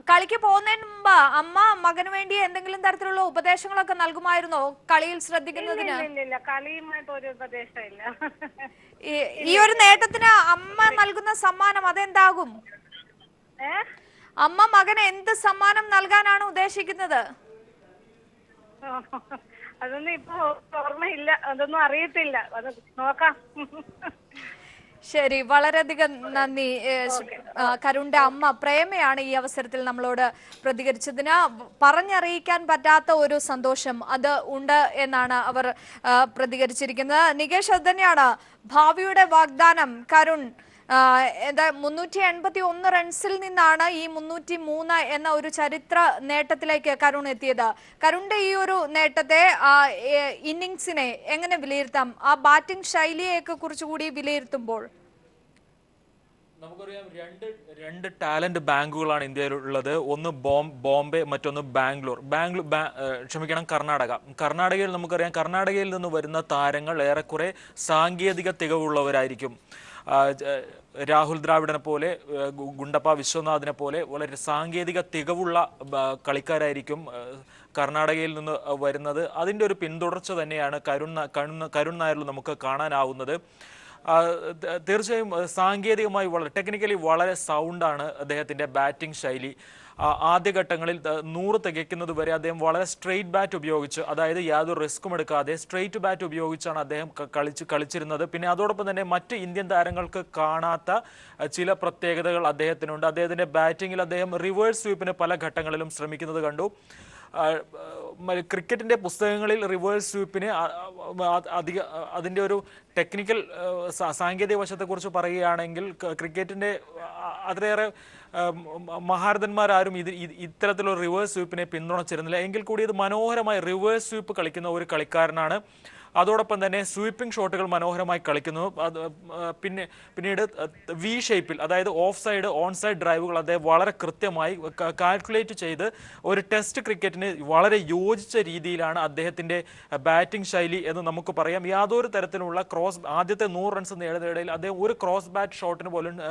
കളിക്ക് പോകുന്നതിന് മുമ്പ് അമ്മ മകന് വേണ്ടി എന്തെങ്കിലും തരത്തിലുള്ള ഉപദേശങ്ങളൊക്കെ നൽകുമായിരുന്നോ കളിയിൽ ശ്രദ്ധിക്കുന്നതിന്? ഇല്ല, കളിയുമായിട്ട് ഒരു ഉപദേശമില്ല. ഈ ഒരു നേട്ടത്തിന് അമ്മ നൽകുന്ന സമ്മാനം അതെന്താകും? അമ്മ മകന് എന്ത് സമ്മാനം നൽകാനാണ് ഉദ്ദേശിക്കുന്നത്? അതൊന്നും ഇപ്പൊ ഓർമ്മയില്ല, അതൊന്നും അറിയത്തില്ല, അത് നോക്കാം. ശരി, വളരെയധികം നന്ദി. കരുണിന്റെ അമ്മ പ്രേമയാണ് ഈ അവസരത്തിൽ നമ്മളോട് പ്രതികരിച്ചതിന്. പറഞ്ഞറിയിക്കാൻ പറ്റാത്ത ഒരു സന്തോഷം അത് ഉണ്ട് എന്നാണ് അവർ പ്രതികരിച്ചിരിക്കുന്നത്. നികേഷ്, അത് തന്നെയാണ് ഭാവിയുടെ വാഗ്ദാനം. കരുൺ 381 റൺസിൽ നിന്നാണ് ഈ 303 എന്ന ഒരു ചരിത്ര നേട്ടത്തിലേക്ക് കരുൺ എത്തിയത്. കരുണിന്റെ ഈ ഒരു നേട്ടത്തെ, ഇന്നിങ്സിനെ എങ്ങനെ വിലയിരുത്താം? ആ ബാറ്റിംഗ് ശൈലിയെയൊക്കെ കുറിച്ചുകൂടി വിലയിരുത്തുമ്പോൾ നമുക്കറിയാം, രണ്ട് ടാലന്റ് ബാങ്കുകളാണ് ഇന്ത്യയിലുള്ളത്. ഒന്ന് ബോംബെ, മറ്റൊന്ന് കർണാടകയിൽ നമുക്കറിയാം, കർണാടകയിൽ നിന്ന് വരുന്ന താരങ്ങൾ ഏറെക്കുറെ സാങ്കേതിക തികവുള്ളവരായിരിക്കും. രാഹുൽ ദ്രാവിഡിനെ പോലെ, ഗുണ്ടപ്പ വിശ്വനാഥിനെ പോലെ വളരെ സാങ്കേതിക തികവുള്ള കളിക്കാരായിരിക്കും കർണാടകയിൽ നിന്ന് വരുന്നത്. അതിൻ്റെ ഒരു പിന്തുടർച്ച തന്നെയാണ് കരുൺ നായരിൽ നമുക്ക് കാണാനാവുന്നത്. തീർച്ചയായും സാങ്കേതികമായി ടെക്നിക്കലി വളരെ സൗണ്ടാണ് അദ്ദേഹത്തിൻ്റെ ബാറ്റിംഗ് ശൈലി. ആദ്യഘട്ടങ്ങളിൽ 100 തികയ്ക്കുന്നത് വരെ അദ്ദേഹം വളരെ സ്ട്രെയിറ്റ് ബാറ്റ് ഉപയോഗിച്ച്, അതായത് യാതൊരു റിസ്ക്കും എടുക്കാതെ സ്ട്രെയിറ്റ് ബാറ്റ് ഉപയോഗിച്ചാണ് അദ്ദേഹം കളിച്ചിരുന്നത്. പിന്നെ അതോടൊപ്പം തന്നെ മറ്റ് ഇന്ത്യൻ താരങ്ങൾക്ക് കാണാത്ത ചില പ്രത്യേകതകൾ അദ്ദേഹത്തിനുണ്ട്. അദ്ദേഹത്തിൻ്റെ ബാറ്റിങ്ങിൽ അദ്ദേഹം റിവേഴ്സ് സ്വീപ്പിന് പല ഘട്ടങ്ങളിലും ശ്രമിക്കുന്നത് കണ്ടു. ക്രിക്കറ്റിൻ്റെ പുസ്തകങ്ങളിൽ റിവേഴ്സ് സ്വീപ്പിന് അതിൻ്റെ ഒരു ടെക്നിക്കൽ സാങ്കേതിക വശത്തെക്കുറിച്ച് പറയുകയാണെങ്കിൽ ക്രിക്കറ്റിൻ്റെ അത്രയേറെ മഹാരഥന്മാരാരും ഇത്തരത്തിലുള്ള റിവേഴ്സ് സ്വീപ്പിനെ പിന്തുണച്ചിരുന്നില്ല. എങ്കിൽ കൂടി ഇത് മനോഹരമായി റിവേഴ്സ് സ്വീപ്പ് കളിക്കുന്ന ഒരു കളിക്കാരനാണ്. അതോടൊപ്പം തന്നെ സ്വീപ്പിംഗ് ഷോട്ടുകൾ മനോഹരമായി കളിക്കുന്നു. പിന്നീട് വി ഷേപ്പിൽ, അതായത് ഓഫ് സൈഡ് ഓൺ സൈഡ് ഡ്രൈവുകൾ അദ്ദേഹം വളരെ കൃത്യമായി കാൽക്കുലേറ്റ് ചെയ്ത് ഒരു ടെസ്റ്റ് ക്രിക്കറ്റിന് വളരെ യോജിച്ച രീതിയിലാണ് അദ്ദേഹത്തിൻ്റെ ബാറ്റിംഗ് ശൈലി എന്ന് നമുക്ക് പറയാം. യാതൊരു തരത്തിലുള്ള ആദ്യത്തെ 100 റൺസ് നേടുന്നതിനിടയിൽ അദ്ദേഹം ഒരു ക്രോസ് ബാറ്റ് ഷോട്ടിന് പോലും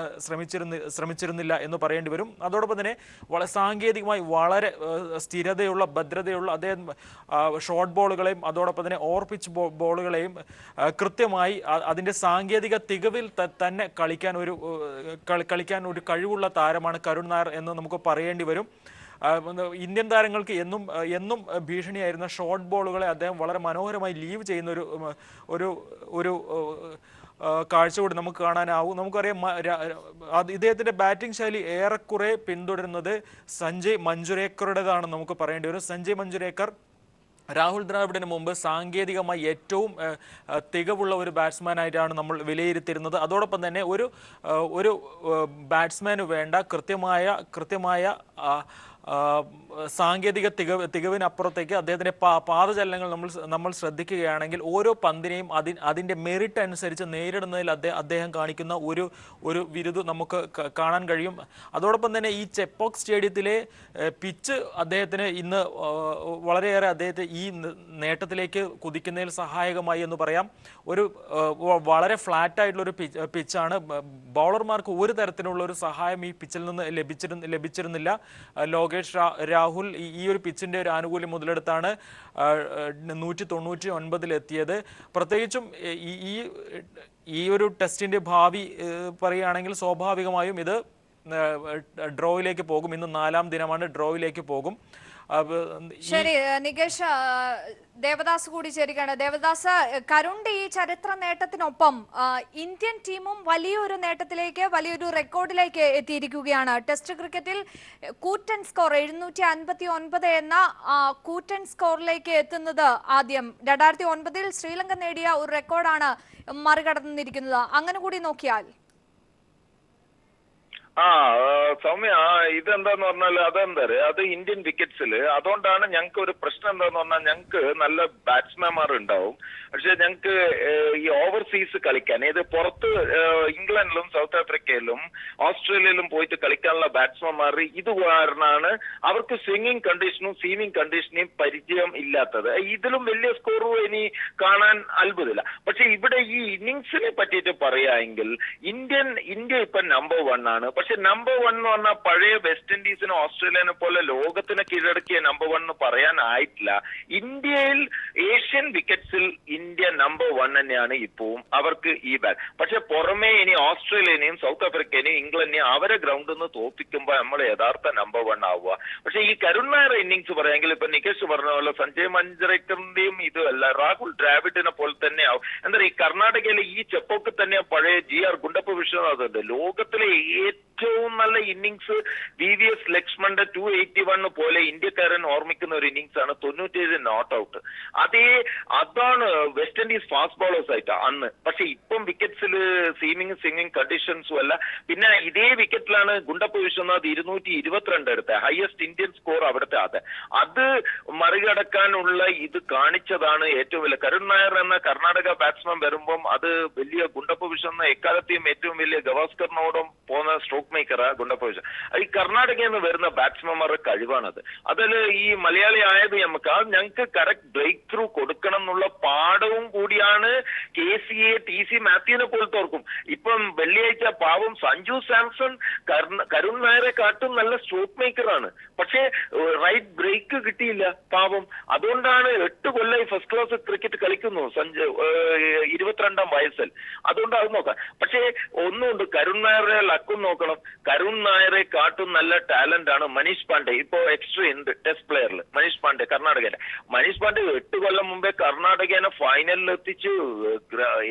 ശ്രമിച്ചിരുന്നില്ല എന്ന് പറയേണ്ടി വരും. അതോടൊപ്പം തന്നെ വളരെ സാങ്കേതികമായി വളരെ സ്ഥിരതയുള്ള, ഭദ്രതയുള്ള അദ്ദേഹം ഷോർട്ട് ബോളുകളെയും അതോടൊപ്പം തന്നെ ഓവർ പിച്ച് ബോളുകളെയും കൃത്യമായി അതിൻ്റെ സാങ്കേതിക തികവിൽ തന്നെ കളിക്കാൻ ഒരു കഴിവുള്ള താരമാണ് കരുൺ നായർ എന്ന് നമുക്ക് പറയേണ്ടി വരും. ഇന്ത്യൻ താരങ്ങൾക്ക് എന്നും ഭീഷണിയായിരുന്ന ഷോർട്ട് ബോളുകളെ അദ്ദേഹം വളരെ മനോഹരമായി ലീവ് ചെയ്യുന്ന ഒരു കാഴ്ച കൂടി നമുക്ക് കാണാനാവും. നമുക്കറിയാം ഇദ്ദേഹത്തിന്റെ ബാറ്റിംഗ് ശൈലി ഏറെക്കുറെ പിന്തുടരുന്നത് സഞ്ജയ് മഞ്ജുരേക്കറുടേതാണ് നമുക്ക് പറയേണ്ടി വരും. സഞ്ജയ് മഞ്ജുരേക്കർ രാഹുൽ ദ്രാവിഡിന് മുമ്പ് സാങ്കേതികമായി ഏറ്റവും തികവുള്ള ഒരു ബാറ്റ്സ്മാനായിട്ടാണ് നമ്മൾ വിലയിരുത്തിയിരുന്നത്. അതോടൊപ്പം തന്നെ ഒരു ബാറ്റ്സ്മാന് വേണ്ട കൃത്യമായ സാങ്കേതിക തികവിനപ്പുറത്തേക്ക് അദ്ദേഹത്തിന്റെ പാദചലനങ്ങൾ നമ്മൾ ശ്രദ്ധിക്കുകയാണെങ്കിൽ ഓരോ പന്തിനെയും അതിന്റെ മെറിറ്റ് അനുസരിച്ച് നേരിടുന്നതിൽ അദ്ദേഹം കാണിക്കുന്ന ഒരു വിരുദ് നമുക്ക് കാണാൻ കഴിയും. അതോടൊപ്പം തന്നെ ഈ ചെപ്പോക്ക് സ്റ്റേഡിയത്തിലെ പിച്ച് അദ്ദേഹത്തിന് ഇന്ന് വളരെയേറെ അദ്ദേഹത്തെ ഈ നേട്ടത്തിലേക്ക് കുതിക്കുന്നതിൽ സഹായകമായി എന്ന് പറയാം. വളരെ ഫ്ലാറ്റ് ആയിട്ടുള്ള ഒരു പിച്ചാണ്. ബൗളർമാർക്ക് ഒരു തരത്തിലുള്ള ഒരു സഹായം ഈ പിച്ചിൽ നിന്ന് ലഭിച്ചിരുന്നില്ല. ലോകേഷ് രാഹുൽ ഈ ഒരു പിച്ചിന്റെ ഒരു ആനുകൂല്യം മുതലെടുത്താണ് 199 എത്തിയത്. പ്രത്യേകിച്ചും ഈ ഒരു ടെസ്റ്റിന്റെ ഭാവി പറയുകയാണെങ്കിൽ സ്വാഭാവികമായും ഇത് ഡ്രോയിലേക്ക് പോകും. ഇന്ന് 4ാം ദിനമാണ്, ഡ്രോയിലേക്ക് പോകും. ശരി നികേഷ്, ദേവദാസ് കൂടി ചേരുകയാണ്. ദേവദാസ്, കരുണിന്റെ ഈ ചരിത്ര നേട്ടത്തിനൊപ്പം ഇന്ത്യൻ ടീമും വലിയൊരു നേട്ടത്തിലേക്ക്, വലിയൊരു റെക്കോർഡിലേക്ക് എത്തിയിരിക്കുകയാണ്. ടെസ്റ്റ് ക്രിക്കറ്റിൽ കൂറ്റൻ സ്കോർ 759 എന്ന കൂറ്റൻ സ്കോറിലേക്ക് എത്തുന്നത് ആദ്യം 2009 ശ്രീലങ്ക നേടിയ ഒരു റെക്കോർഡാണ് മറികടന്നിരിക്കുന്നത്. അങ്ങനെ കൂടി നോക്കിയാൽ സൗമ്യ, ഇതെന്താന്ന് പറഞ്ഞാൽ അത് ഇന്ത്യൻ വിക്കറ്റ്സിൽ, അതുകൊണ്ടാണ് ഞങ്ങൾക്ക് ഒരു പ്രശ്നം എന്താന്ന് പറഞ്ഞാൽ ഞങ്ങൾക്ക് നല്ല ബാറ്റ്സ്മാൻമാർ ഉണ്ടാവും. പക്ഷെ ഞങ്ങൾക്ക് ഈ ഓവർസീസ് കളിക്കാൻ, ഇത് പുറത്ത് ഇംഗ്ലണ്ടിലും സൗത്ത് ആഫ്രിക്കയിലും ഓസ്ട്രേലിയയിലും പോയിട്ട് കളിക്കാനുള്ള ബാറ്റ്സ്മാൻമാർ ഇത് കാരണമാണ് അവർക്ക് സ്വിംഗിങ് കണ്ടീഷനും സീമിങ് കണ്ടീഷനെയും പരിചയം ഇല്ലാത്തത്. ഇതിലും വലിയ സ്കോറും ഇനി കാണാൻ അത്ഭുതമില്ല. പക്ഷെ ഇവിടെ ഈ ഇന്നിങ്സിനെ പറ്റിയിട്ട് പറയുകയെങ്കിൽ ഇന്ത്യ ഇപ്പൊ നമ്പർ 1 ആണ്. പക്ഷെ നമ്പർ 1 എന്ന് പറഞ്ഞാൽ പഴയ വെസ്റ്റ് ഇൻഡീസിനും ഓസ്ട്രേലിയനെ പോലെ ലോകത്തിനെ കീഴടക്കിയ നമ്പർ 1 എന്ന് പറയാനായിട്ടില്ല. ഇന്ത്യയിൽ ഏഷ്യൻ വിക്കറ്റ്സിൽ ഇന്ത്യ നമ്പർ 1 തന്നെയാണ് ഇപ്പവും അവർക്ക് ഈ ബാറ്റ്. പക്ഷെ പുറമേ ഇനി ഓസ്ട്രേലിയനെയും സൗത്ത് ആഫ്രിക്കനെയും ഇംഗ്ലണ്ടിനെയും അവരെ ഗ്രൗണ്ടിൽ നിന്ന് തോപ്പിക്കുമ്പോൾ നമ്മൾ യഥാർത്ഥ നമ്പർ 1 ആവുക. പക്ഷെ ഈ കരുൺ നായർ ഇന്നിങ്സ് പറയാമെങ്കിൽ ഇപ്പൊ നികേഷ് പറഞ്ഞ പോലെ സഞ്ജയ് മഞ്ജരേക്കറിന്റെയും ഇതുമല്ല, രാഹുൽ ദ്രാവിഡിനെ പോലെ തന്നെ ആവും. എന്താ ഈ കർണാടകയിലെ ഈ ചെപ്പോക്ക് തന്നെ പഴയ GR ഗുണ്ടപ്പ വിശ്വനാഥ് ഉണ്ട്. ലോകത്തിലെ ഏറ്റവും നല്ല ഇന്നിങ്സ് VVS ലക്ഷ്മണന്റെ 281 പോലെ ഇന്ത്യക്കാരൻ ഓർമ്മിക്കുന്ന ഒരു ഇന്നിങ്സ് ആണ് 97 നോട്ട് ഔട്ട്. അതാണ് വെസ്റ്റ് ഇൻഡീസ് ഫാസ്റ്റ് ബോളേഴ്സ് ആയിട്ട് അന്ന്. പക്ഷെ ഇപ്പം വിക്കറ്റ്സിൽ സീമിങ് സ്വിംഗിങ് കണ്ടീഷൻസും അല്ല. പിന്നെ ഇതേ വിക്കറ്റിലാണ് ഗുണ്ടപ്പ വിശ്വനാഥ് 222 എടുത്തത്, ഹയസ്റ്റ് ഇന്ത്യൻ സ്കോർ അവിടുത്തെ. അത് മറികടക്കാനുള്ള ഇത് കാണിച്ചതാണ് ഏറ്റവും വലിയ. കരുൺ നായർ എന്ന കർണാടക ബാറ്റ്സ്മാൻ വരുമ്പം അത് വലിയ ഗുണ്ടപ്പ വിശ്വനാഥ് എക്കാലത്തെയും ഏറ്റവും വലിയ ഗവാസ്കറിനോടും പോകുന്ന സ്ട്രോക്ക് മേക്കറാ ഗുണ്ടപ്പ വിശ്വനാഥ്. ഈ കർണാടകയിൽ നിന്ന് വരുന്ന ബാറ്റ്സ്മാൻമാരുടെ കഴിവാണത്. അതിൽ ഈ മലയാളി ആയത് ഞങ്ങൾക്ക് കറക്റ്റ് ബ്രേക്ക് ത്രൂ കൊടുക്കണം എന്നുള്ള പാഠവും കൂടിയാണ് KCA TC മാത്യുവിനെ പോലത്തോർക്കും. ഇപ്പം വെള്ളിയാഴ്ച പാവം സഞ്ജു സാംസൺ കരുൺ നായരെ കാട്ടും നല്ല സ്ട്രോക്ക് മേക്കറാണ്. പക്ഷേ റൈറ്റ് ബ്രേക്ക് കിട്ടിയില്ല പാവം. അതുകൊണ്ടാണ് 8 കൊല്ലമായി ഫസ്റ്റ് ക്ലാസ് ക്രിക്കറ്റ് കളിക്കുന്നു 22ാം വയസ്സിൽ. അതുകൊണ്ട് അത് നോക്കാം. പക്ഷേ ഒന്നുകൊണ്ട്, കരുൺ നായരെ ലക്കും നോക്കണം. കരുൺ നായരെ കാട്ടും നല്ല ടാലന്റ് ആണ് മനീഷ് പാണ്ഡെ. ഇപ്പോ എക്സ്ട്രാ ഉണ്ട് ടെസ്റ്റ് പ്ലെയറിൽ മനീഷ് പാണ്ഡെ കർണാടകയിലെ. മനീഷ് പാണ്ഡെ 8 കൊല്ലം മുമ്പേ കർണാടകനെ ഫൈനലിൽ എത്തിച്ച്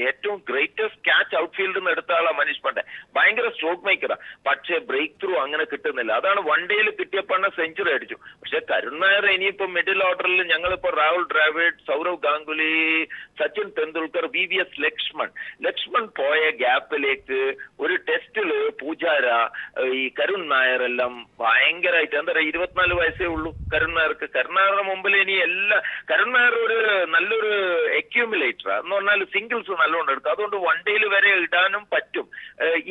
ഏറ്റവും ഗ്രേറ്റസ്റ്റ് ക്യാച്ച് ഔട്ട്ഫീൽഡിൽ നിന്ന് എടുത്ത ആളാണ് മനീഷ് പാണ്ഡെ. ഭയങ്കര സ്ട്രോക്ക് മേക്കറാ. പക്ഷേ ബ്രേക്ക് ത്രൂ അങ്ങനെ കിട്ടുന്നില്ല. അതാണ് വൺ ഡേയിൽ കിട്ടിയപ്പോഴാണ് സെഞ്ചുറി അടിച്ചു. പക്ഷെ കരുൺ നായർ ഇനിയിപ്പോ മിഡിൽ ഓർഡറിൽ ഞങ്ങളിപ്പോ രാഹുൽ ദ്രാവിഡ്, സൗരവ് ഗാംഗുലി, സച്ചിൻ തെണ്ടുൽക്കർ, VVS ലക്ഷ്മൺ പോയ ഗ്യാപ്പിലേക്ക് ഒരു ടെസ്റ്റില് പൂജാര, ഈ കരുൺ നായർ എല്ലാം ഭയങ്കരമായിട്ട്, എന്താ പറയുക, 24 വയസ്സേ ഉള്ളൂ കരുൺ നായർക്ക്. കരുൺ നായരുടെ മുമ്പിൽ ഇനി കരുൺ നായർ ഒരു നല്ലൊരു അക്യൂമുലേറ്ററാ എന്ന് പറഞ്ഞാൽ സിംഗിൾസ് നല്ലോണം എടുക്കും. അതുകൊണ്ട് വൺ ഡേയിൽ വരെ ഇടാനും പറ്റും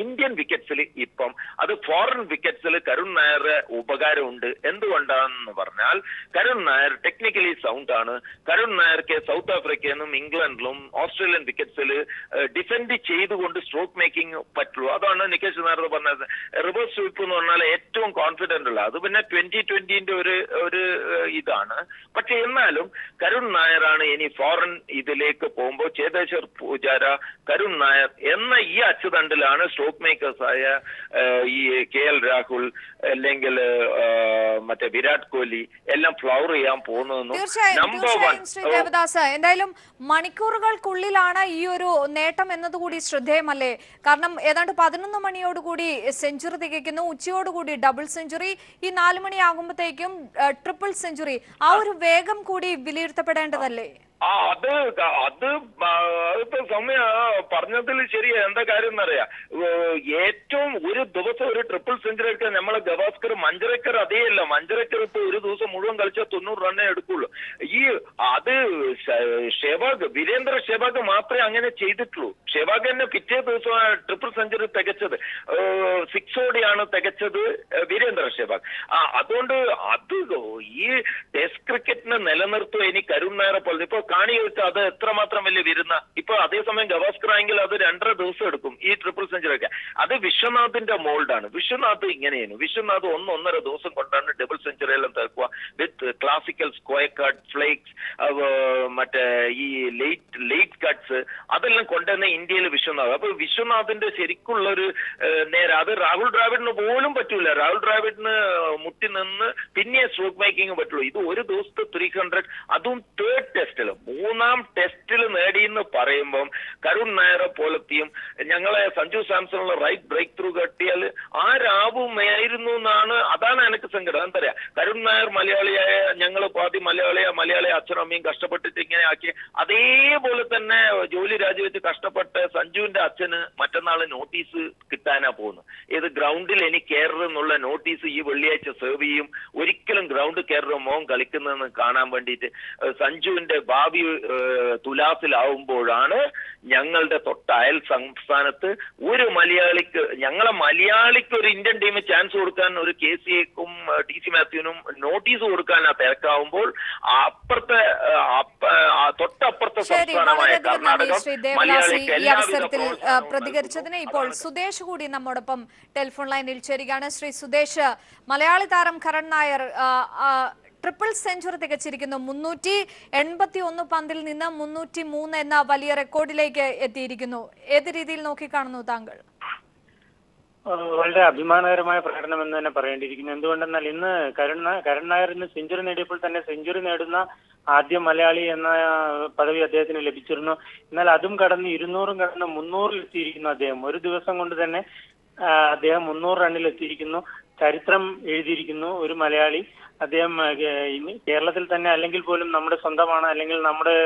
ഇന്ത്യൻ വിക്കറ്റ്സിൽ. ഇപ്പം അത് ഫോറിൻ വിക്കറ്റ്സിൽ കരുൺ നായരുടെ ഉപകാരമുണ്ട്. എന്തുകൊണ്ടാണെന്ന് പറഞ്ഞാൽ കരുൺ നായർ ടെക്നിക്കലി സൗണ്ട് ആണ്. കരുൺ നായർക്ക് സൗത്ത് ആഫ്രിക്കയിൽ നിന്നും ഇംഗ്ലണ്ടിലും ഓസ്ട്രേലിയൻ വിക്കറ്റ് വിക്കറ്റ്സിൽ ഡിഫെൻഡ് ചെയ്തുകൊണ്ട് സ്ട്രോക്ക് മേക്കിംഗ് പറ്റുള്ളൂ. അതാണ് നികേഷ് നേരത്തെ പറഞ്ഞത്. റിവേഴ്സ് സ്വീപ്പ് എന്ന് പറഞ്ഞാൽ ഏറ്റവും കോൺഫിഡന്റ് ഉള്ള അത് പിന്നെ 2020 ഒരു ഇതാണ്. പക്ഷെ എന്നാലും കരുൺ നായരാണ് ഇനി ഫോറിൻ ഇതിലേക്ക് പോകുമ്പോൾ ചേതേശ്വർ പൂജാര, കരുൺ നായർ എന്ന ഈ അച്ചുതണ്ടിലാണ് സ്ട്രോക്ക് മേക്കേഴ്സായ ഈ KL രാഹുൽ അല്ലെങ്കിൽ മറ്റേ വിരാട് കോഹ്ലി എല്ലാം ഫ്ലവർ ചെയ്യാൻ പോകുന്നതെന്നും നമ്പർ വൺ. ശ്രീ ദേവദാസ്, എന്തായാലും മണിക്കൂറുകൾക്കുള്ളിലാണ് ഈ ഒരു നേട്ടം എന്നതുകൂടി ശ്രദ്ധേയമല്ലേ? കാരണം ഏതാണ്ട് 11 മണിയോടുകൂടി സെഞ്ചുറി തികയ്ക്കുന്നു, ഉച്ചയോടുകൂടി ഡബിൾ സെഞ്ചുറി, ഈ 4 മണിയാകുമ്പോഴത്തേക്കും ട്രിപ്പിൾ സെഞ്ചുറി. ആ ഒരു വേഗം കൂടി വിലയിരുത്തപ്പെടേണ്ടതല്ലേ? അതിപ്പോ സൗമ്യ പറഞ്ഞതിൽ ശരിയാ. എന്താ കാര്യം എന്നറിയാം, ഏറ്റവും ഒരു ദിവസം ഒരു ട്രിപ്പിൾ സെഞ്ചുറി എടുക്കാൻ നമ്മളെ ഗവാസ്കർ മഞ്ചരക്കർ അതേയല്ല. മഞ്ചരക്കർ ഇപ്പൊ ഒരു ദിവസം മുഴുവൻ കളിച്ചാൽ 90 റണ്ണേ എടുക്കുള്ളൂ. അത് വീരേന്ദ്ര ഷെവാഗ് മാത്രമേ അങ്ങനെ ചെയ്തിട്ടുള്ളൂ. ഷെവാഗ് തന്നെ പിറ്റേ ദിവസം ട്രിപ്പിൾ സെഞ്ചുറി തികച്ചത് 6 തികച്ചത് വീരേന്ദ്ര ഷെവാഗ്. അതുകൊണ്ട് അത് ഈ ടെസ്റ്റ് ക്രിക്കറ്റിനെ നിലനിർത്തുക ഇനി കരുൺ നായരെ പോലെ. ഇപ്പൊ കാണി വെച്ചാൽ അത് എത്രമാത്രം വലിയ വരുന്ന. ഇപ്പൊ അതേസമയം ഗവാസ്കർ ആണെങ്കിൽ അത് 2.5 ദിവസം എടുക്കും ഈ ട്രിപ്പിൾ സെഞ്ചുറി ഒക്കെ. അത് വിശ്വനാഥിന്റെ മോൾഡാണ്. വിശ്വനാഥ് ഇങ്ങനെയാണ്. വിശ്വനാഥ് 1-1.5 ദിവസം കൊണ്ടാണ് ഡബിൾ സെഞ്ചുറി എല്ലാം തീർക്കുക വിത്ത് ക്ലാസിക്കൽ സ്ക്വയർ കട്ട്, ഫ്ലേക്സ്, മറ്റേ ഈ ലേറ്റ് കട്ട്സ് അതെല്ലാം കൊണ്ടുവന്ന ഇന്ത്യയിൽ വിശ്വനാഥ്. അപ്പൊ വിശ്വനാഥിന്റെ ശരിക്കുള്ളൊരു നേരെ അത് രാഹുൽ ദ്രാവിഡിന് പോലും പറ്റൂല. രാഹുൽ ദ്രാവിഡിന് മുട്ടി നിന്ന് പിന്നെ സ്ട്രോക്ക് മേക്കിംഗ് പറ്റുള്ളൂ. ഇത് ഒരു ദിവസത്തെ 300, അതും തേർഡ് ടെസ്റ്റിലും 3-ാം ടെസ്റ്റിൽ നേടിയെന്ന് പറയുമ്പം കരുൺ നായരെ പോലത്തെയും ഞങ്ങളെ സഞ്ജു സാംസണുള്ള റൈറ്റ് ബ്രേക്ക് ത്രൂ കട്ടിയാൽ ആരാവുമായിരുന്നു എന്നാണ്. അതാണ് എനിക്ക് സങ്കടം. എന്താ പറയാ, കരുൺ നായർ മലയാളിയായ ഞങ്ങൾ പാതി മലയാളിയെ അച്ഛനും അമ്മയും കഷ്ടപ്പെട്ടിട്ട് ഇങ്ങനെ ആക്കി. അതേപോലെ തന്നെ ജോലി രാജിവെച്ച് കഷ്ടപ്പെട്ട സഞ്ജുവിന്റെ അച്ഛന് മറ്റന്നാൾ നോട്ടീസ് കിട്ടാനാ പോകുന്നു. ഏത് ഗ്രൗണ്ടിൽ എനിക്ക് കയറുന്നുള്ള നോട്ടീസ് ഈ വെള്ളിയാഴ്ച സെർവ് ചെയ്യും. ഒരിക്കലും ഗ്രൗണ്ട് കയറുന്ന മോൻ കളിക്കുന്നതെന്ന് കാണാൻ വേണ്ടിയിട്ട് സഞ്ജുവിന്റെ ഭാവി തുലാസിലാവുമ്പോഴാണ് ഞങ്ങളുടെ തൊട്ട അയൽ സംസ്ഥാനത്ത് ഒരു മലയാളിക്ക് ഒരു ഇന്ത്യൻ ടീമിന് ചാൻസ് കൊടുക്കാൻ ഒരു KCAക്കും TC മാത്യുവിനും നോട്ടീസ് കൊടുക്കാൻ തിരക്കാവുമ്പോൾ തൊട്ടപ്പുറത്തെ സംസ്ഥാനമായ കർണാടക അവസരത്തിൽ പ്രതികരിച്ചതിന് ഇപ്പോൾ സുദേശ് കൂടി നമ്മോടൊപ്പം ടെലിഫോൺ ലൈനിൽ ചേരുകയാണ്. ശ്രീ സുദേശ്, മലയാളി താരം കരുൺ നായർ ട്രിപ്പിൾ സെഞ്ചുറി തികച്ചിരിക്കുന്നു. 381 പന്തിൽ നിന്ന് 303 എന്ന വലിയ റെക്കോർഡിലേക്ക് എത്തിയിരിക്കുന്നു. ഏത് രീതിയിൽ നോക്കിക്കാണുന്നു താങ്കൾ? വളരെ അഭിമാനകരമായ പ്രകടനം എന്ന് തന്നെ പറയേണ്ടിയിരിക്കുന്നു. എന്തുകൊണ്ടെന്നാൽ ഇന്ന് കരുൺ നായർ ഇന്ന് സെഞ്ചുറി നേടിയപ്പോൾ തന്നെ സെഞ്ചുറി നേടുന്ന ആദ്യ മലയാളി എന്ന പദവി അദ്ദേഹത്തിന് ലഭിച്ചിരുന്നു. എന്നാൽ അതും കടന്ന് 200 കടന്ന് 300 എത്തിയിരിക്കുന്നു അദ്ദേഹം. ഒരു ദിവസം കൊണ്ട് തന്നെ അദ്ദേഹം 300 റണ്ണിൽ എത്തിയിരിക്കുന്നു. ചരിത്രം എഴുതിയിരിക്കുന്നു ഒരു മലയാളി. അദ്ദേഹം കേരളത്തിൽ തന്നെ അല്ലെങ്കിൽ പോലും നമ്മുടെ സ്വന്തമാണ്, അല്ലെങ്കിൽ നമ്മുടെ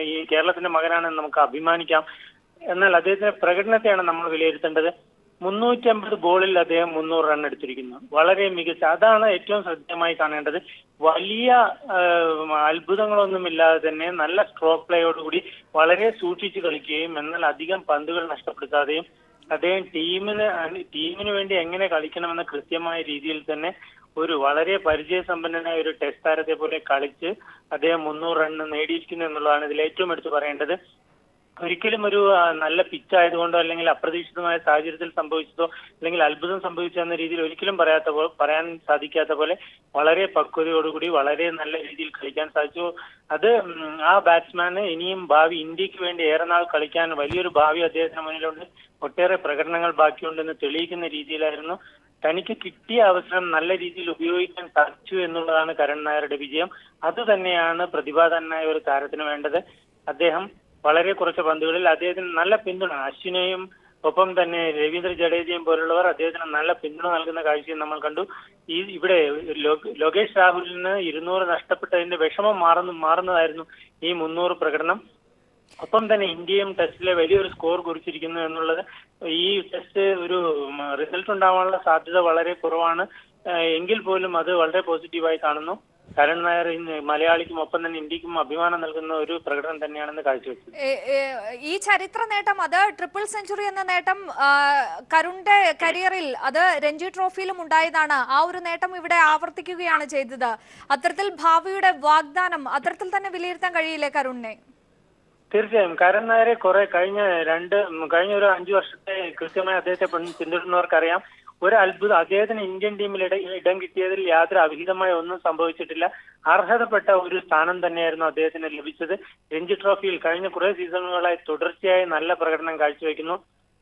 ഈ കേരളത്തിന്റെ മകനാണെന്ന് നമുക്ക് അഭിമാനിക്കാം. എന്നാൽ അദ്ദേഹത്തിന്റെ പ്രകടനത്തെയാണ് നമ്മൾ വിലയിരുത്തേണ്ടത്. 350 ബോളിൽ അദ്ദേഹം 300 റൺ എടുത്തിരിക്കുന്നു. വളരെ മികച്ച, അതാണ് ഏറ്റവും ശ്രദ്ധേയമായി കാണേണ്ടത്. വലിയ അത്ഭുതങ്ങളൊന്നുമില്ലാതെ തന്നെ നല്ല സ്ട്രോക്ക് പ്ലേയോടുകൂടി വളരെ സൂക്ഷിച്ച് കളിക്കുകയും എന്നാൽ അധികം പന്തുകൾ നഷ്ടപ്പെടുത്താതെയും അദ്ദേഹം ടീമിന് വേണ്ടി എങ്ങനെ കളിക്കണമെന്ന കൃത്യമായ രീതിയിൽ തന്നെ ഒരു വളരെ പരിചയസമ്പന്നനായ ഒരു ടെസ്റ്റ് താരത്തെ പോലെ കളിച്ച് അദ്ദേഹം 300 റൺ നേടിയിരിക്കുന്നു എന്നുള്ളതാണ് ഇതിൽ ഏറ്റവും എടുത്തു പറയേണ്ടത്. ഒരിക്കലും ഒരു നല്ല പിച്ച് ആയതുകൊണ്ടോ അല്ലെങ്കിൽ അപ്രതീക്ഷിതമായ സാഹചര്യത്തിൽ സംഭവിച്ചതോ അല്ലെങ്കിൽ അത്ഭുതം സംഭവിച്ചെന്ന രീതിയിൽ ഒരിക്കലും പറയാൻ സാധിക്കാത്ത പോലെ വളരെ പക്വതയോടുകൂടി വളരെ നല്ല രീതിയിൽ കളിക്കാൻ സാധിച്ചു. അത് ആ ബാറ്റ്സ്മാന് ഇനിയും ഭാവി ഇന്ത്യക്ക് വേണ്ടി ഏറെ നാൾ കളിക്കാൻ വലിയൊരു ഭാവി അദ്ദേഹത്തിന് മുന്നിലുണ്ട്. ഒട്ടേറെ പ്രകടനങ്ങൾ ബാക്കിയുണ്ടെന്ന് തെളിയിക്കുന്ന രീതിയിലായിരുന്നു. തനിക്ക് കിട്ടിയ അവസരം നല്ല രീതിയിൽ ഉപയോഗിക്കാൻ സാധിച്ചു എന്നുള്ളതാണ് കരുൺ നായരുടെ വിജയം. അത് തന്നെയാണ് പ്രതിഭാധനായ ഒരു താരത്തിന് വേണ്ടത്. അദ്ദേഹം വളരെ കുറച്ച് പന്തുകളിൽ അദ്ദേഹത്തിന് നല്ല പിന്തുണ, അശ്വിനെയും ഒപ്പം തന്നെ രവീന്ദ്ര ജഡേജയും പോലുള്ളവർ അദ്ദേഹത്തിന് നല്ല പിന്തുണ നൽകുന്ന കാഴ്ചയും നമ്മൾ കണ്ടു. ഇവിടെ ലോകേഷ് രാഹുലിന് 200 നഷ്ടപ്പെട്ടതിന്റെ വിഷമം മാറുന്നതായിരുന്നു ഈ 300 പ്രകടനം. ഒപ്പം തന്നെ ഇന്ത്യയും ടെസ്റ്റിലെ വലിയൊരു സ്കോർ കുറിച്ചിരിക്കുന്നു എന്നുള്ളത്. ഈ ടെസ്റ്റ് ഒരു റിസൾട്ട് ഉണ്ടാവാനുള്ള സാധ്യത വളരെ കുറവാണ്. എങ്കിൽ പോലും അത് വളരെ പോസിറ്റീവായി കാണുന്നു. കരുൺ നായർ മലയാളിക്കും ഒപ്പം തന്നെ ഇന്ത്യക്കും അഭിമാനം നൽകുന്ന ഒരു പ്രകടനം തന്നെയാണെന്ന് കാഴ്ചവെച്ചത്. ഈ ചരിത്ര നേട്ടം, അത് ട്രിപ്പിൾ സെഞ്ചുറി എന്ന നേട്ടം കരുണിന്റെ കരിയറിൽ അത് രഞ്ജി ട്രോഫിയിലും ഉണ്ടായതാണ്. ആ ഒരു നേട്ടം ഇവിടെ ആവർത്തിക്കുകയാണ് ചെയ്തത്. അത്തരത്തിൽ ഭാവിയുടെ വാഗ്ദാനം അത്തരത്തിൽ തന്നെ വിലയിരുത്താൻ കഴിയില്ലേ കരുണിനെ? തീർച്ചയായും കരൺ നായരെ കഴിഞ്ഞ ഒരു 5 വർഷത്തെ കൃത്യമായി അദ്ദേഹത്തെ പിന്തുടരുന്നവർക്കറിയാം. ഒരു അത്ഭുതം, അദ്ദേഹത്തിന് ഇന്ത്യൻ ടീമിൽ ഇടം കിട്ടിയതിൽ യാതൊരു അവിഹിതമായ ഒന്നും സംഭവിച്ചിട്ടില്ല. അർഹതപ്പെട്ട ഒരു സ്ഥാനം തന്നെയായിരുന്നു അദ്ദേഹത്തിന് ലഭിച്ചത്. രഞ്ജി ട്രോഫിയിൽ കഴിഞ്ഞ കുറെ സീസണുകളായി തുടർച്ചയായി നല്ല പ്രകടനം കാഴ്ചവെക്കുന്നു.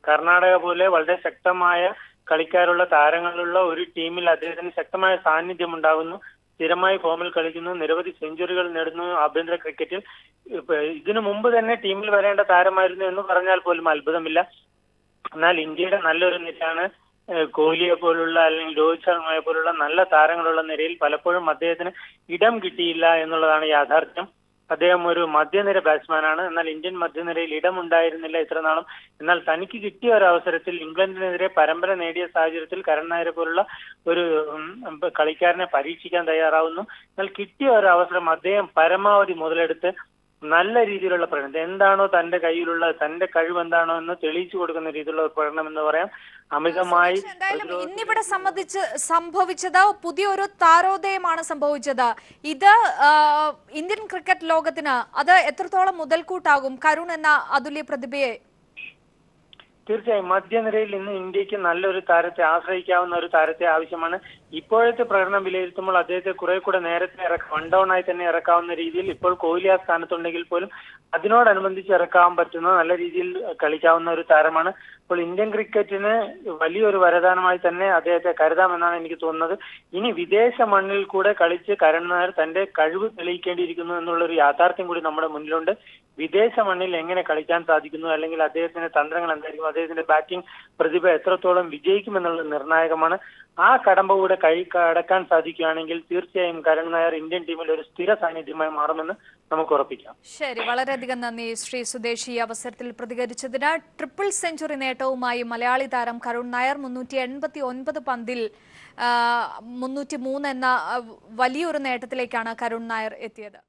കർണാടക പോലെ വളരെ ശക്തമായ കളിക്കാരുള്ള താരങ്ങളുള്ള ഒരു ടീമിൽ അദ്ദേഹത്തിന് ശക്തമായ സാന്നിധ്യം ഉണ്ടാകുന്നു. സ്ഥിരമായി ഫോമിൽ കളിക്കുന്നു, നിരവധി സെഞ്ചുറികൾ നേടുന്നു ആഭ്യന്തര ക്രിക്കറ്റിൽ. ഇതിനു മുമ്പ് തന്നെ ടീമിൽ വരേണ്ട താരമായിരുന്നു എന്ന് പറഞ്ഞാൽ പോലും അത്ഭുതമില്ല. എന്നാൽ ഇന്ത്യയുടെ നല്ലൊരു നിരയാണ് കോഹ്ലിയെ പോലുള്ള അല്ലെങ്കിൽ രോഹിത് ശർമ്മയെ പോലുള്ള നല്ല താരങ്ങളുള്ള നിരയിൽ പലപ്പോഴും അദ്ദേഹത്തിന് ഇടം കിട്ടിയില്ല എന്നുള്ളതാണ് യാഥാർത്ഥ്യം. അദ്ദേഹം ഒരു മധ്യനിര ബാറ്റ്സ്മാനാണ്. എന്നാൽ ഇന്ത്യൻ മധ്യനിരയിൽ ഇടമുണ്ടായിരുന്നില്ല ഇത്ര നാളും. എന്നാൽ തനിക്ക് കിട്ടിയ ഒരു അവസരത്തിൽ ഇംഗ്ലണ്ടിനെതിരെ പരമ്പര നേടിയ സാഹചര്യത്തിൽ കരൺ നായരെ പോലുള്ള ഒരു കളിക്കാരനെ പരീക്ഷിക്കാൻ തയ്യാറാവുന്നു. എന്നാൽ കിട്ടിയ ഒരു അവസരം അദ്ദേഹം പരമാവധി മുതലെടുത്ത് നല്ല രീതിയിലുള്ള പ്രകടനം, എന്താണോ തന്റെ കയ്യിലുള്ള തന്റെ കഴിവ് എന്താണോ എന്ന് തെളിയിച്ചു കൊടുക്കുന്ന രീതിയിലുള്ള പ്രകടനം എന്ന് പറയാം. അമിതമായി എന്തായാലും ഇന്നിവിടെ സംഭവിച്ചത് പുതിയൊരു താരോദയമാണ് സംഭവിച്ചത്. ഇത് ഇന്ത്യൻ ക്രിക്കറ്റ് ലോകത്തിന് അത് എത്രത്തോളം മുതൽക്കൂട്ടാകും കരുൺ എന്ന അതുല്യ പ്രതിഭയെ? തീർച്ചയായും മധ്യനിരയിൽ ഇന്ന് ഇന്ത്യക്ക് നല്ലൊരു താരത്തെ ആശ്രയിക്കാവുന്ന ഒരു താരത്തെ ആവശ്യമാണ്. ഇപ്പോഴത്തെ പ്രകടനം വിലയിരുത്തുമ്പോൾ അദ്ദേഹത്തെ കുറെ കൂടെ നേരത്തെ വൺ ഡൗൺ ആയി തന്നെ ഇറക്കാവുന്ന രീതിയിൽ, ഇപ്പോൾ കോഹ്ലി ആ സ്ഥാനത്തുണ്ടെങ്കിൽ പോലും അതിനോടനുബന്ധിച്ച് ഇറക്കാൻ പറ്റുന്ന നല്ല രീതിയിൽ കളിക്കാവുന്ന ഒരു താരമാണ്. അപ്പോൾ ഇന്ത്യൻ ക്രിക്കറ്റിന് വലിയൊരു വരദാനമായി തന്നെ അദ്ദേഹത്തെ കരുതാമെന്നാണ് എനിക്ക് തോന്നുന്നത്. ഇനി വിദേശ മണ്ണിൽ കൂടെ കളിച്ച് കരൺ നായർ തന്റെ കഴിവ് തെളിയിക്കേണ്ടിയിരിക്കുന്നു എന്നുള്ളൊരു യാഥാർത്ഥ്യം കൂടി നമ്മുടെ മുന്നിലുണ്ട്. വിദേശ മണ്ണിൽ എങ്ങനെ കളിക്കാൻ സാധിക്കുന്നു, അല്ലെങ്കിൽ അദ്ദേഹത്തിന്റെ തന്ത്രങ്ങൾ എന്തായിരിക്കും, അദ്ദേഹത്തിന്റെ ബാറ്റിംഗ് പ്രതിഭ എത്രത്തോളം വിജയിക്കുമെന്നുള്ളത് നിർണായകമാണ്. ആ കടമ്പ കൂടെ കടക്കാൻ സാധിക്കുകയാണെങ്കിൽ തീർച്ചയായും കരൺ നായർ ഇന്ത്യൻ ടീമിൽ ഒരു സ്ഥിര സാന്നിധ്യമായി മാറുമെന്ന് നമുക്ക് ഉറപ്പിക്കാം. ശരി, വളരെയധികം നന്ദി ശ്രീ സുദേശ് ഈ അവസരത്തിൽ പ്രതികരിച്ചതിന്. ട്രിപ്പിൾ സെഞ്ചുറി നേട്ടവുമായി മലയാളി താരം കരുൺ നായർ 389 പന്തിൽ 303 എന്ന വലിയൊരു നേട്ടത്തിലേക്കാണ് കരുൺ നായർ എത്തിയത്.